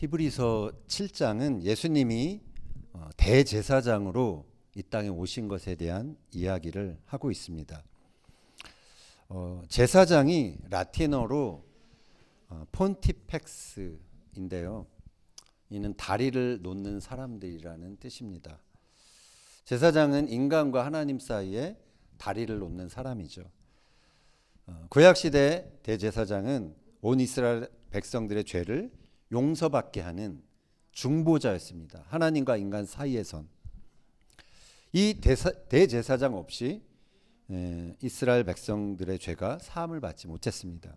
히브리서 7장은 예수님이 대제사장으로 이 땅에 오신 것에 대한 이야기를 하고 있습니다. 제사장이 라틴어로 폰티펙스인데요. 이는 다리를 놓는 사람들이라는 뜻입니다. 제사장은 인간과 하나님 사이에 다리를 놓는 사람이죠. 구약시대 대제사장은 온 이스라엘 백성들의 죄를 용서받게 하는 중보자였습니다. 하나님과 인간 사이에선. 이 대제사장 없이 이스라엘 백성들의 죄가 사함을 받지 못했습니다.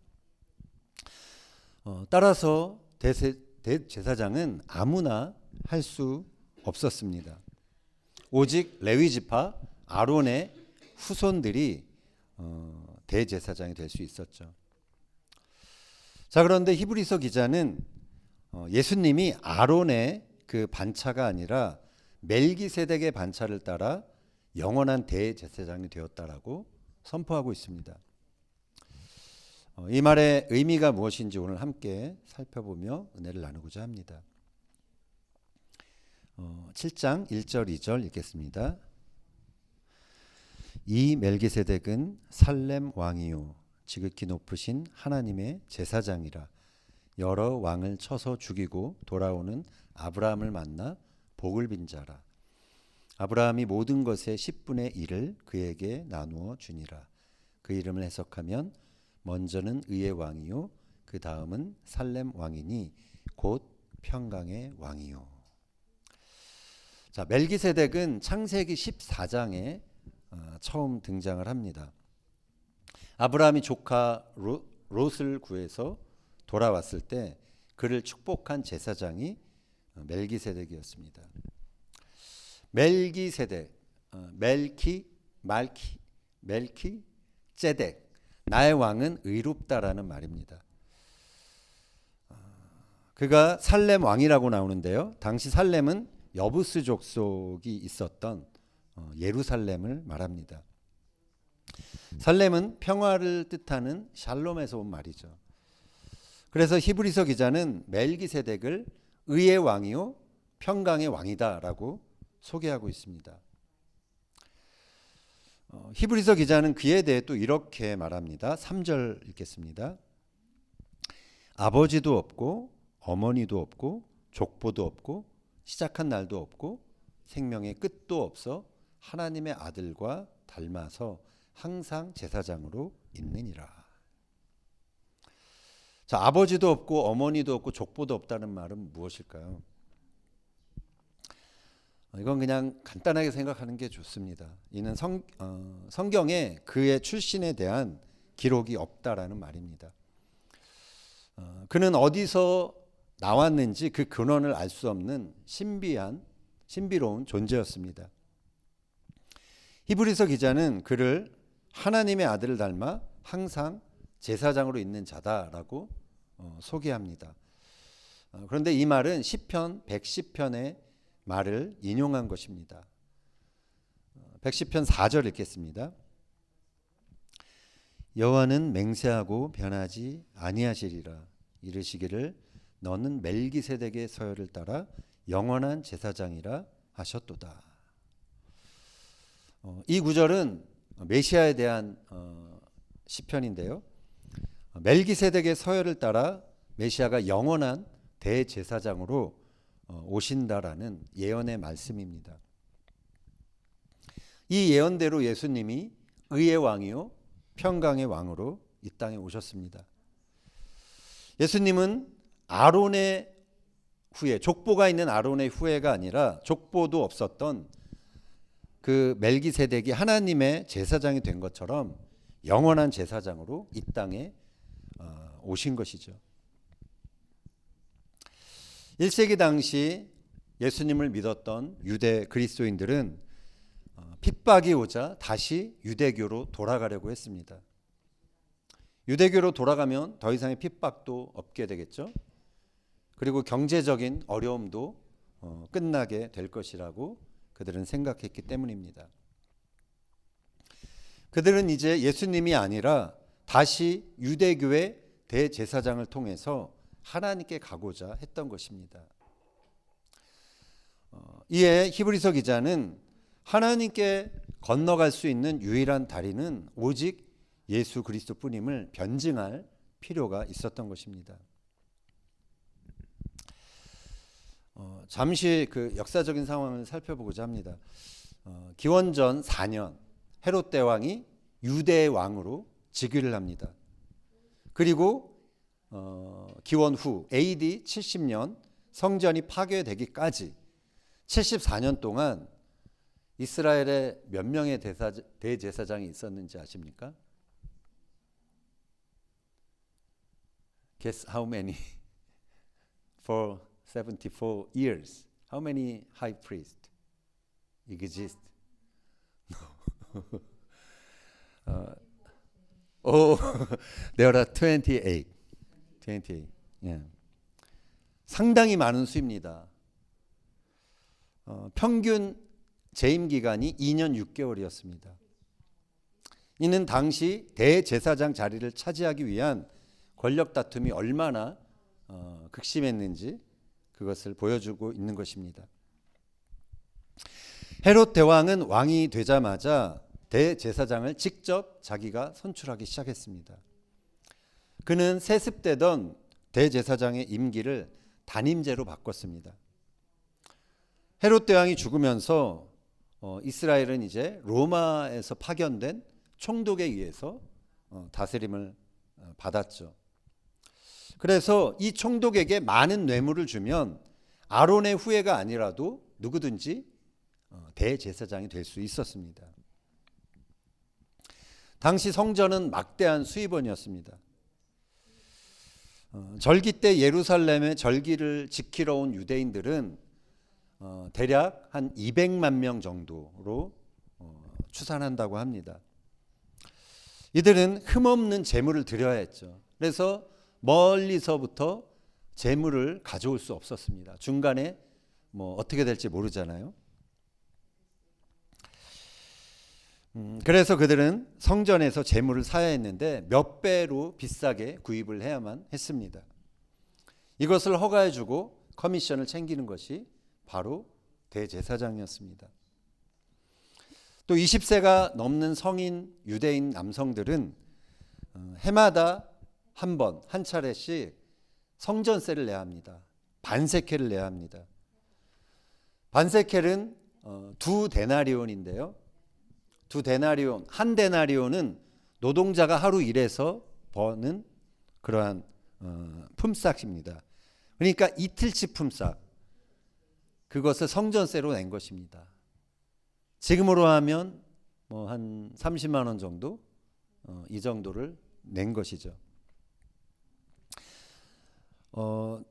따라서 대제사장은 아무나 할 수 없었습니다. 오직 레위지파 아론의 후손들이 대제사장이 될 수 있었죠. 자, 그런데 히브리서 기자는 예수님이 아론의 그 반차가 아니라 멜기세덱의 반차를 따라 영원한 대제사장이 되었다라고 선포하고 있습니다. 이 말의 의미가 무엇인지 오늘 함께 살펴보며 은혜를 나누고자 합니다. 7장 1절 2절 읽겠습니다. 이 멜기세덱은 살렘 왕이요 지극히 높으신 하나님의 제사장이라. 여러 왕을 쳐서 죽이고 돌아오는 아브라함을 만나 복을 빈 자라. 아브라함이 모든 것의 10분의 1을 그에게 나누어 주니라. 그 이름을 해석하면 먼저는 의의 왕이요 그 다음은 살렘 왕이니 곧 평강의 왕이요. 자, 멜기세덱은 창세기 14장에 처음 등장을 합니다. 아브라함이 조카 롯을 구해서 돌아왔을 때 그를 축복한 제사장이 멜기세덱이었습니다. 멜기세덱, 멜키ጼ덱, 나의 왕은 의롭다라는 말입니다. 그가 살렘 왕이라고 나오는데요. 당시 살렘은 여부스 족속이 있었던 예루살렘을 말합니다. 살렘은 평화를 뜻하는 샬롬에서 온 말이죠. 그래서 히브리서 기자는 멜기세덱을 의의 왕이요 평강의 왕이다라고 소개하고 있습니다. 히브리서 기자는 그에 대해 또 이렇게 말합니다. 3절 읽겠습니다. 아버지도 없고 어머니도 없고 족보도 없고 시작한 날도 없고 생명의 끝도 없어 하나님의 아들과 닮아서 항상 제사장으로 있느니라. 자, 아버지도 없고 어머니도 없고 족보도 없다는 말은 무엇일까요? 이건 그냥 간단하게 생각하는 게 좋습니다. 이는 성경에 그의 출신에 대한 기록이 없다라는 말입니다. 그는 어디서 나왔는지 그 근원을 알 수 없는 신비로운 존재였습니다. 히브리서 기자는 그를 하나님의 아들을 닮아 항상 제사장으로 있는 자다라고 소개합니다. 그런데 이 말은 시편 110편의 말을 인용한 것입니다. 110편 4절 읽겠습니다. 여호와는 맹세하고 변하지 아니하시리라. 이르시기를 너는 멜기세덱의 서열을 따라 영원한 제사장이라 하셨도다. 이 구절은 메시아에 대한 시편인데요. 멜기세덱의 서열을 따라 메시아가 영원한 대제사장으로 오신다라는 예언의 말씀입니다. 이 예언대로 예수님이 의의 왕이요 평강의 왕으로 이 땅에 오셨습니다. 예수님은 아론의 후예, 족보가 있는 아론의 후예가 아니라 족보도 없었던 그 멜기세덱이 하나님의 제사장이 된 것처럼 영원한 제사장으로 이 땅에 오신 것이죠. 1세기 당시 예수님을 믿었던 유대 그리스도인들은 핍박이 오자 다시 유대교로 돌아가려고 했습니다. 유대교로 돌아가면 더 이상의 핍박도 없게 되겠죠. 그리고 경제적인 어려움도 끝나게 될 것이라고 그들은 생각했기 때문입니다. 그들은 이제 예수님이 아니라 다시 유대교의 대제사장을 통해서 하나님께 가고자 했던 것입니다. 이에 히브리서 기자는 하나님께 건너갈 수 있는 유일한 다리는 오직 예수 그리스도뿐임을 변증할 필요가 있었던 것입니다. 잠시 그 역사적인 상황을 살펴보고자 합니다. 기원전 4년 헤롯 대왕이 유대의 왕으로 즉위를 합니다. 그리고 기원 후 AD 70년 성전이 파괴되기까지 74년 동안 이스라엘에 몇 명의 대제사장이 있었는지 아십니까? Guess how many? For 74 years. How many high priests exist? There are 28. 28. Yeah. 상당히 많은 수입니다. 평균 재임 기간이 2년 6개월이었습니다. 이는 당시 대제사장 자리를 차지하기 위한 권력 다툼이 얼마나 극심했는지 그것을 보여주고 있는 것입니다. 헤롯 대왕은 왕이 되자마자 대제사장을 직접 자기가 선출하기 시작했습니다. 그는 세습되던 대제사장의 임기를 단임제로 바꿨습니다. 헤롯 대왕이 죽으면서 이스라엘은 이제 로마에서 파견된 총독에 의해서 다스림을 받았죠. 그래서 이 총독에게 많은 뇌물을 주면 아론의 후예가 아니라도 누구든지 대제사장이 될 수 있었습니다. 당시 성전은 막대한 수입원이었습니다. 절기 때 예루살렘의 절기를 지키러 온 유대인들은 대략 한 200만 명 정도로 추산한다고 합니다. 이들은 흠없는 제물을 드려야 했죠. 그래서 멀리서부터 제물을 가져올 수 없었습니다. 중간에 뭐 어떻게 될지 모르잖아요. 그래서 그들은 성전에서 제물을 사야 했는데 몇 배로 비싸게 구입을 해야만 했습니다. 이것을 허가해주고 커미션을 챙기는 것이 바로 대제사장이었습니다. 또 20세가 넘는 성인 유대인 남성들은 해마다 한 차례씩 성전세를 내야 합니다. 반세켈을 내야 합니다. 반세켈은 2데나리온인데요. 2데나리온, 한 데나리온은 노동자가 하루 일해서 버는 그러한 품삯입니다. 그러니까 이틀치 품삯, 그것을 성전세로 낸 것입니다. 지금으로 하면 뭐 한 30만 원 정도, 이 정도를 낸 것이죠.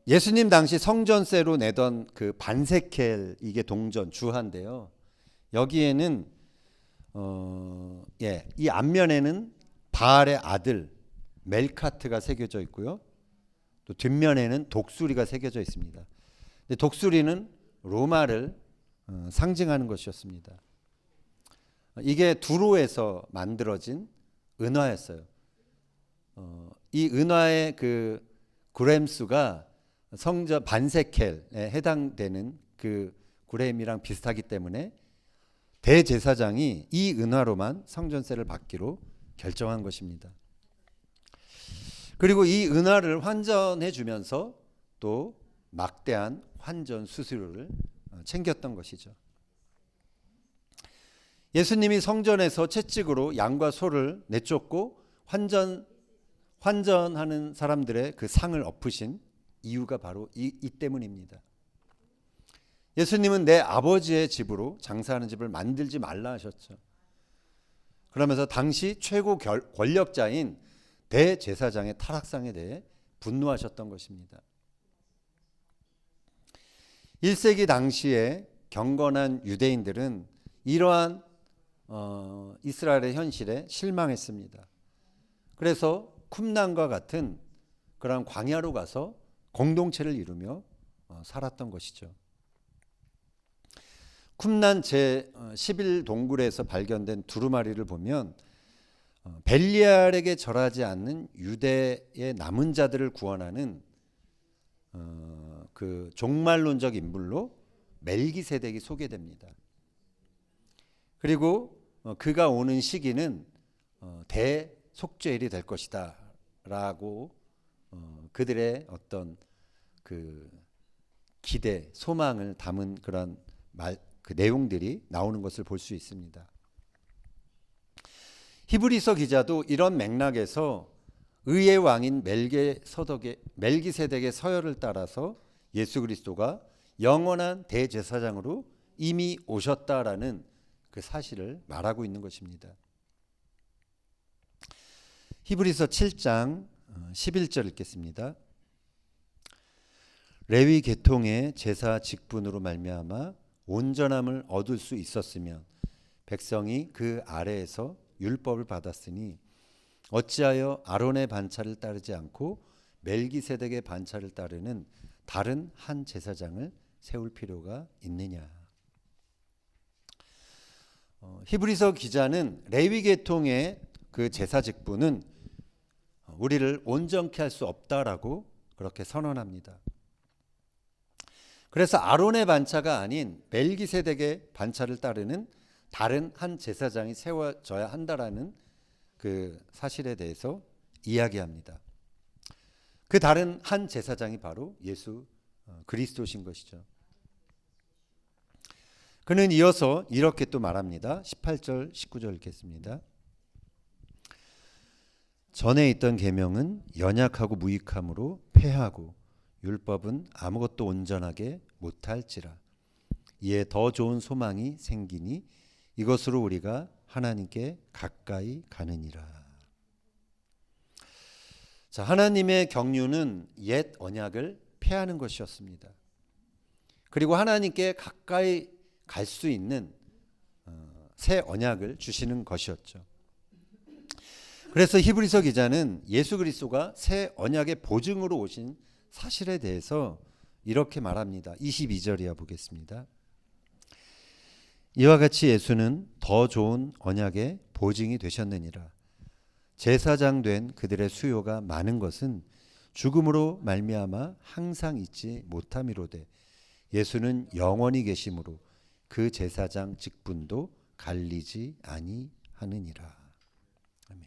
예수님 당시 성전세로 내던 그 반세켈, 이게 동전 주한데요. 여기에는 이 앞면에는 바알의 아들 멜카트가 새겨져 있고요. 또 뒷면에는 독수리가 새겨져 있습니다. 근데 독수리는 로마를 상징하는 것이었습니다. 이게 두로에서 만들어진 은화였어요. 이 은화의 그 그램수가 성전 반세켈에 해당되는 그 그램이랑 비슷하기 때문에 대제사장이 이 은화로만 성전세를 받기로 결정한 것입니다. 그리고 이 은화를 환전해 주면서 또 막대한 환전 수수료를 챙겼던 것이죠. 예수님이 성전에서 채찍으로 양과 소를 내쫓고 환전하는 사람들의 그 상을 엎으신 이유가 바로 이 때문입니다. 예수님은 내 아버지의 집으로 장사하는 집을 만들지 말라 하셨죠. 그러면서 당시 최고 권력자인 대제사장의 타락상에 대해 분노하셨던 것입니다. 1세기 당시에 경건한 유대인들은 이러한 이스라엘의 현실에 실망했습니다. 그래서 쿰난과 같은 그런 광야로 가서 공동체를 이루며 살았던 것이죠. 쿰난 제11동굴에서 발견된 두루마리를 보면 벨리알에게 절하지 않는 유대의 남은 자들을 구원하는 그 종말론적 인물로 멜기세덱이 소개됩니다. 그리고 그가 오는 시기는 대속죄일이 될 것이다라고 그들의 어떤 그 기대, 소망을 담은 그런 그 내용들이 나오는 것을 볼 수 있습니다. 히브리서 기자도 이런 맥락에서 의의 왕인 멜기세덱의 서열을 따라서 예수 그리스도가 영원한 대제사장으로 이미 오셨다라는 그 사실을 말하고 있는 것입니다. 히브리서 7장 11절 읽겠습니다. 레위 계통의 제사 직분으로 말미암아 온전함을 얻을 수 있었으면 백성이 그 아래에서 율법을 받았으니 어찌하여 아론의 반차를 따르지 않고 멜기세덱의 반차를 따르는 다른 한 제사장을 세울 필요가 있느냐. 히브리서 기자는 레위 계통의 그 제사 직분은 우리를 온전케 할 수 없다라고 그렇게 선언합니다. 그래서 아론의 반차가 아닌 멜기세덱의 반차를 따르는 다른 한 제사장이 세워져야 한다라는 그 사실에 대해서 이야기합니다. 그 다른 한 제사장이 바로 예수 그리스도신 것이죠. 그는 이어서 이렇게 또 말합니다. 18절 19절 읽겠습니다. 전에 있던 계명은 연약하고 무익함으로 폐하고 율법은 아무것도 온전하게 못할지라. 이에 더 좋은 소망이 생기니 이것으로 우리가 하나님께 가까이 가느니라. 자, 하나님의 경륜은 옛 언약을 폐하는 것이었습니다. 그리고 하나님께 가까이 갈 수 있는 새 언약을 주시는 것이었죠. 그래서 히브리서 기자는 예수 그리스도가 새 언약의 보증으로 오신 사실에 대해서 이렇게 말합니다. 22절이야 보겠습니다. 이와 같이 예수는 더 좋은 언약의 보증이 되셨느니라. 제사장 된 그들의 수요가 많은 것은 죽음으로 말미암아 항상 있지 못함이로되 예수는 영원히 계심으로 그 제사장 직분도 갈리지 아니하느니라. 아멘.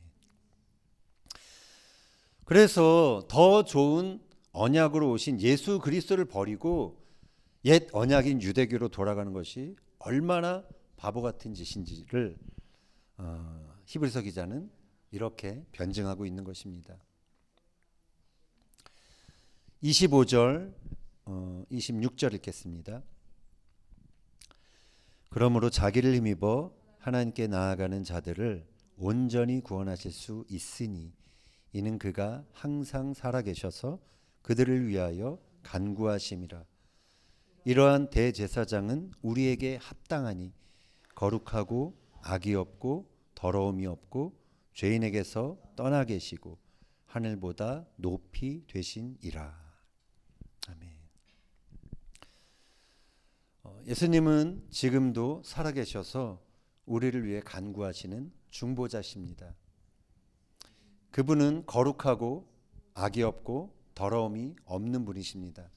그래서 더 좋은 언약으로 오신 예수 그리스도를 버리고 옛 언약인 유대교로 돌아가는 것이 얼마나 바보 같은 짓인지를 히브리서 기자는 이렇게 변증하고 있는 것입니다. 25절 26절 읽겠습니다. 그러므로 자기를 힘입어 하나님께 나아가는 자들을 온전히 구원하실 수 있으니 이는 그가 항상 살아계셔서 그들을 위하여 간구하심이라. 이러한 대제사장은 우리에게 합당하니 거룩하고 악이 없고 더러움이 없고 죄인에게서 떠나 계시고 하늘보다 높이 되신이라. 아멘. 예수님은 지금도 살아계셔서 우리를 위해 간구하시는 중보자십니다. 그분은 거룩하고 악이 없고 더러움이 없는 분이십니다.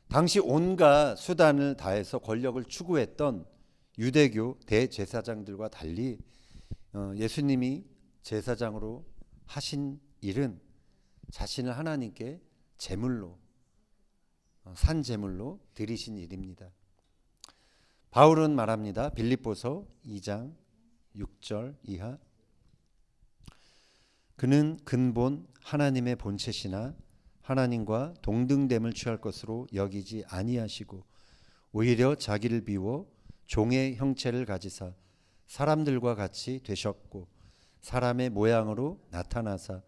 당시 온갖 수단을 다해서 권력을 추구했던 유대교 대제사장들과 달리 예수님이 제사장으로 하신 일은 자신을 하나님께 제물로 산 제물로 드리신 일입니다. 바울은 말합니다. 빌립보서 2장 6절 이하 그는 근본 하나님의 본체시나 하나님과 동등됨을 취할 것으로 여기지 아니하시고 오히려 자기를 비워 종의 형체를 가지사 사람들과 같이 되셨고 사람의 모양으로 나타나사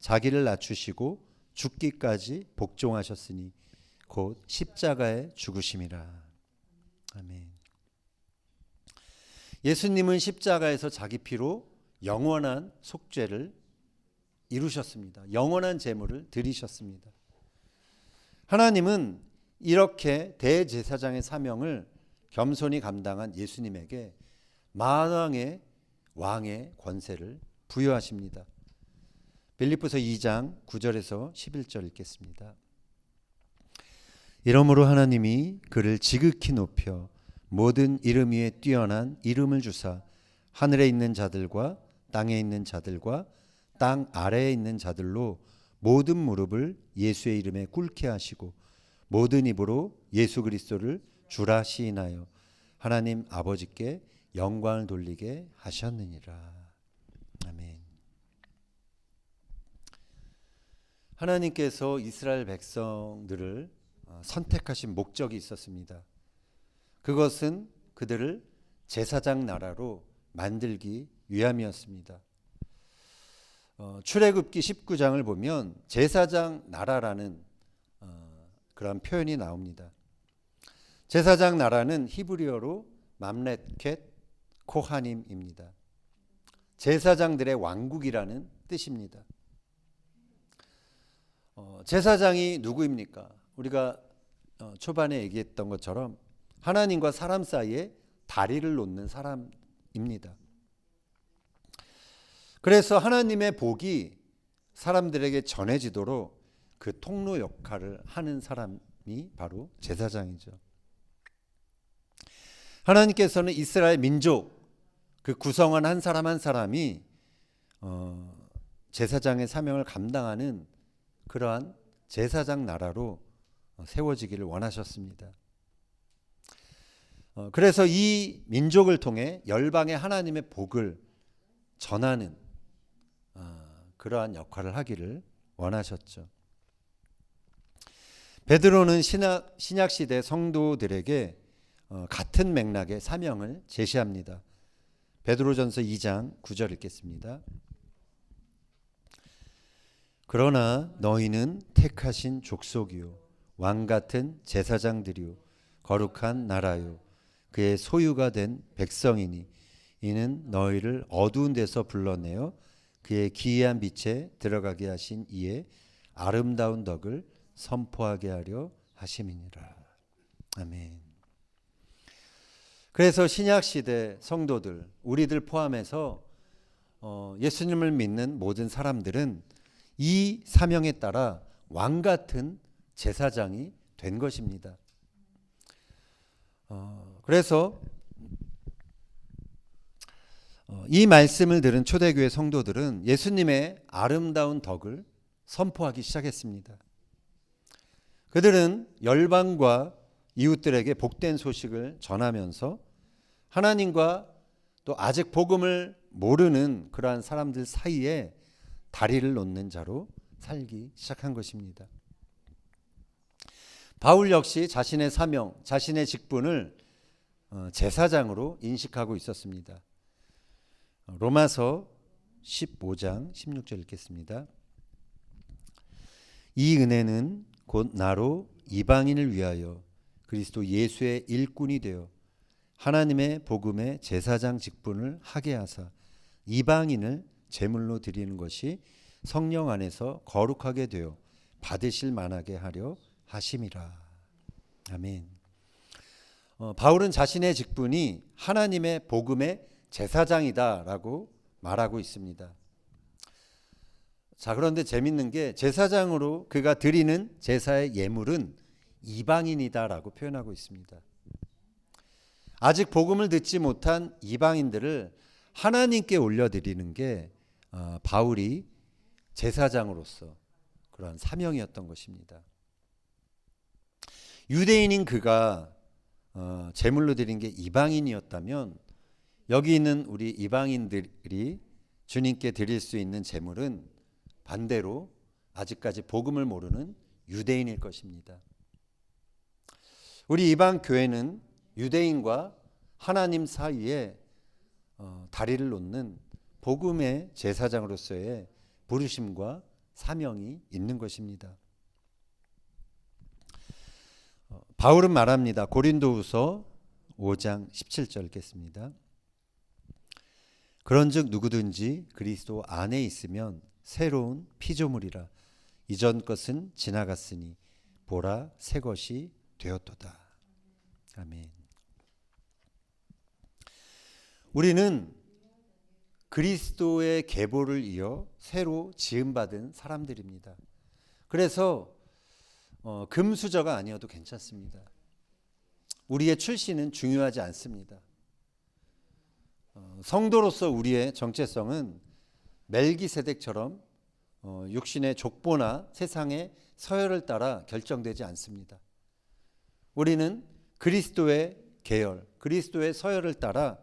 자기를 낮추시고 죽기까지 복종하셨으니 곧 십자가에 죽으심이라. 아멘. 예수님은 십자가에서 자기 피로 영원한 속죄를 이루셨습니다. 영원한 제물을 드리셨습니다. 하나님은 이렇게 대제사장의 사명을 겸손히 감당한 예수님에게 만왕의 왕의 권세를 부여하십니다. 빌립보서 2장 9절에서 11절 읽겠습니다. 이러므로 하나님이 그를 지극히 높여 모든 이름 위에 뛰어난 이름을 주사 하늘에 있는 자들과 땅에 있는 자들과 땅 아래에 있는 자들로 모든 무릎을 예수의 이름에 꿇게 하시고 모든 입으로 예수 그리스도를 주라 시인하여 하나님 아버지께 영광을 돌리게 하셨느니라. 아멘. 하나님께서 이스라엘 백성들을 선택하신 목적이 있었습니다. 그것은 그들을 제사장 나라로 만들기 위함이었습니다. 출애굽기 19장을 보면 제사장 나라라는 그런 표현이 나옵니다. 제사장 나라는 히브리어로 맘렛켓 코하님입니다. 제사장들의 왕국이라는 뜻입니다. 제사장이 누구입니까? 우리가 초반에 얘기했던 것처럼 하나님과 사람 사이에 다리를 놓는 사람입니다. 그래서 하나님의 복이 사람들에게 전해지도록 그 통로 역할을 하는 사람이 바로 제사장이죠. 하나님께서는 이스라엘 민족 그 구성원 한 사람 한 사람이 제사장의 사명을 감당하는 그러한 제사장 나라로 세워지기를 원하셨습니다. 그래서 이 민족을 통해 열방의 하나님의 복을 전하는 그러한 역할을 하기를 원하셨죠. 베드로는 신약 시대 성도들에게 같은 맥락의 사명을 제시합니다. 베드로전서 2장 9절 읽겠습니다. 그러나 너희는 택하신 족속이요 왕 같은 제사장들이요 거룩한 나라요 그의 소유가 된 백성이니 이는 너희를 어두운 데서 불러내어 그의 기이한 빛에 들어가게 하신 이의 아름다운 덕을 선포하게 하려 하심이니라. 아멘. 그래서 신약시대 성도들, 우리들 포함해서 예수님을 믿는 모든 사람들은 이 사명에 따라 왕같은 제사장이 된 것입니다. 그래서 이 말씀을 들은 초대교회 성도들은 예수님의 아름다운 덕을 선포하기 시작했습니다. 그들은 열방과 이웃들에게 복된 소식을 전하면서 하나님과 또 아직 복음을 모르는 그러한 사람들 사이에 다리를 놓는 자로 살기 시작한 것입니다. 바울 역시 자신의 사명, 자신의 직분을 제사장으로 인식하고 있었습니다. 로마서 15장 16절 읽겠습니다. 이 은혜는 곧 나로 이방인을 위하여 그리스도 예수의 일꾼이 되어 하나님의 복음의 제사장 직분을 하게 하사 이방인을 제물로 드리는 것이 성령 안에서 거룩하게 되어 받으실 만하게 하려 하심이라. 아멘. 바울은 자신의 직분이 하나님의 복음의 제사장이다라고 말하고 있습니다. 자, 그런데 재밌는 게 제사장으로 그가 드리는 제사의 예물은 이방인이다라고 표현하고 있습니다. 아직 복음을 듣지 못한 이방인들을 하나님께 올려드리는 게 바울이 제사장으로서 그러한 사명이었던 것입니다. 유대인인 그가 제물로 드린 게 이방인이었다면 여기 있는 우리 이방인들이 주님께 드릴 수 있는 제물은 반대로 아직까지 복음을 모르는 유대인일 것입니다. 우리 이방 교회는 유대인과 하나님 사이에 다리를 놓는 복음의 제사장으로서의 부르심과 사명이 있는 것입니다. 바울은 말합니다. 고린도후서 5장 17절 읽겠습니다. 그런즉 누구든지 그리스도 안에 있으면 새로운 피조물이라 이전 것은 지나갔으니 보라 새 것이 되었도다. 아멘. 우리는 그리스도의 계보를 이어 새로 지음받은 사람들입니다. 그래서 금수저가 아니어도 괜찮습니다. 우리의 출신은 중요하지 않습니다. 성도로서 우리의 정체성은 멜기세덱처럼 육신의 족보나 세상의 서열을 따라 결정되지 않습니다. 우리는 그리스도의 계열, 그리스도의 서열을 따라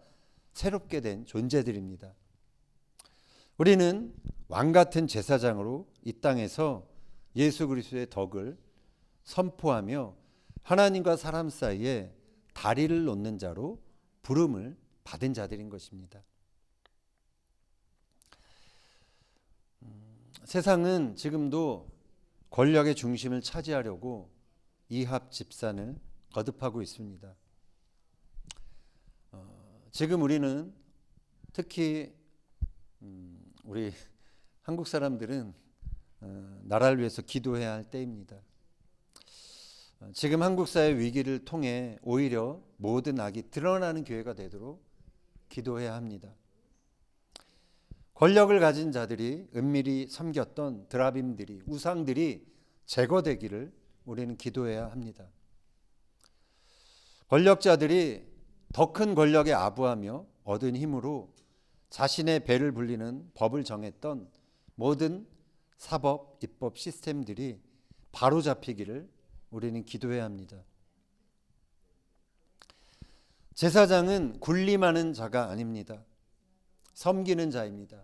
새롭게 된 존재들입니다. 우리는 왕같은 제사장으로 이 땅에서 예수 그리스도의 덕을 선포하며 하나님과 사람 사이에 다리를 놓는 자로 부름을 받은 자들인 것입니다. 세상은 지금도 권력의 중심을 차지하려고 이합 집산을 거듭하고 있습니다. 지금 우리는 특히 우리 한국 사람들은 나라를 위해서 기도해야 할 때입니다. 지금 한국 사회 위기를 통해 오히려 모든 악이 드러나는 교회가 되도록 기도해야 합니다. 권력을 가진 자들이 은밀히 섬겼던 드라빔들이, 우상들이 제거되기를 우리는 기도해야 합니다. 권력자들이 더 큰 권력에 아부하며 얻은 힘으로 자신의 배를 불리는 법을 정했던 모든 사법, 입법 시스템들이 바로잡히기를 우리는 기도해야 합니다. 제사장은 군림하는 자가 아닙니다. 섬기는 자입니다.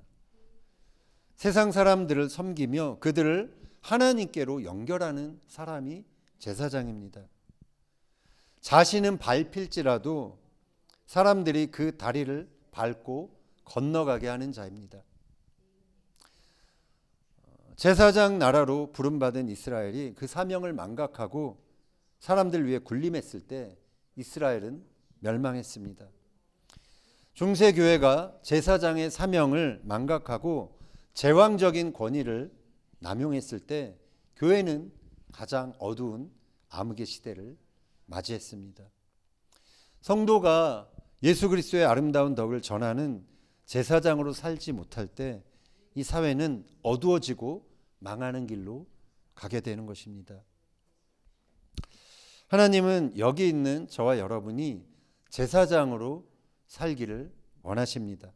세상 사람들을 섬기며 그들을 하나님께로 연결하는 사람이 제사장입니다. 자신은 밟힐지라도 사람들이 그 다리를 밟고 건너가게 하는 자입니다. 제사장 나라로 부름받은 이스라엘이 그 사명을 망각하고 사람들 위해 군림했을 때 이스라엘은 멸망했습니다. 중세교회가 제사장의 사명을 망각하고 제왕적인 권위를 남용했을 때 교회는 가장 어두운 암흑의 시대를 맞이했습니다. 성도가 예수 그리스도의 아름다운 덕을 전하는 제사장으로 살지 못할 때 이 사회는 어두워지고 망하는 길로 가게 되는 것입니다. 하나님은 여기 있는 저와 여러분이 제사장으로 살기를 원하십니다.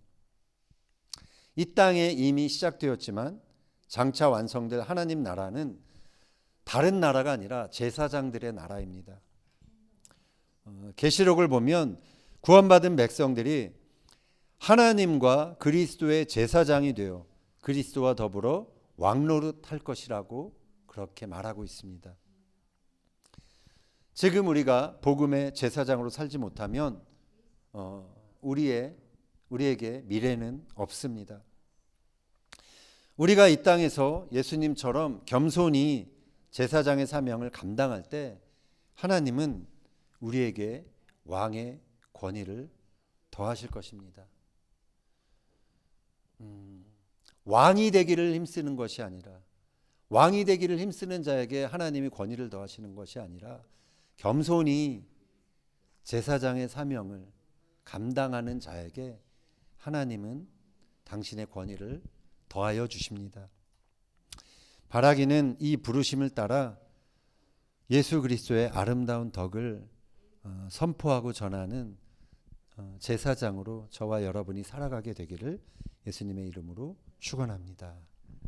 이 땅에 이미 시작되었지만 장차 완성될 하나님 나라는 다른 나라가 아니라 제사장들의 나라입니다. 계시록을 보면 구원받은 백성들이 하나님과 그리스도의 제사장이 되어 그리스도와 더불어 왕노릇 할 것이라고 그렇게 말하고 있습니다. 지금 우리가 복음의 제사장으로 살지 못하면 우리에게 미래는 없습니다. 우리가 이 땅에서 예수님처럼 겸손히 제사장의 사명을 감당할 때 하나님은 우리에게 왕의 권위를 더하실 것입니다. 왕이 되기를 힘쓰는 것이 아니라, 왕이 되기를 힘쓰는 자에게 하나님이 권위를 더하시는 것이 아니라 겸손히 제사장의 사명을 감당하는 자에게 하나님은 당신의 권위를 더하여 주십니다. 바라기는 이 부르심을 따라 예수 그리스도의 아름다운 덕을 선포하고 전하는 제사장으로 저와 여러분이 살아가게 되기를 예수님의 이름으로 축원합니다.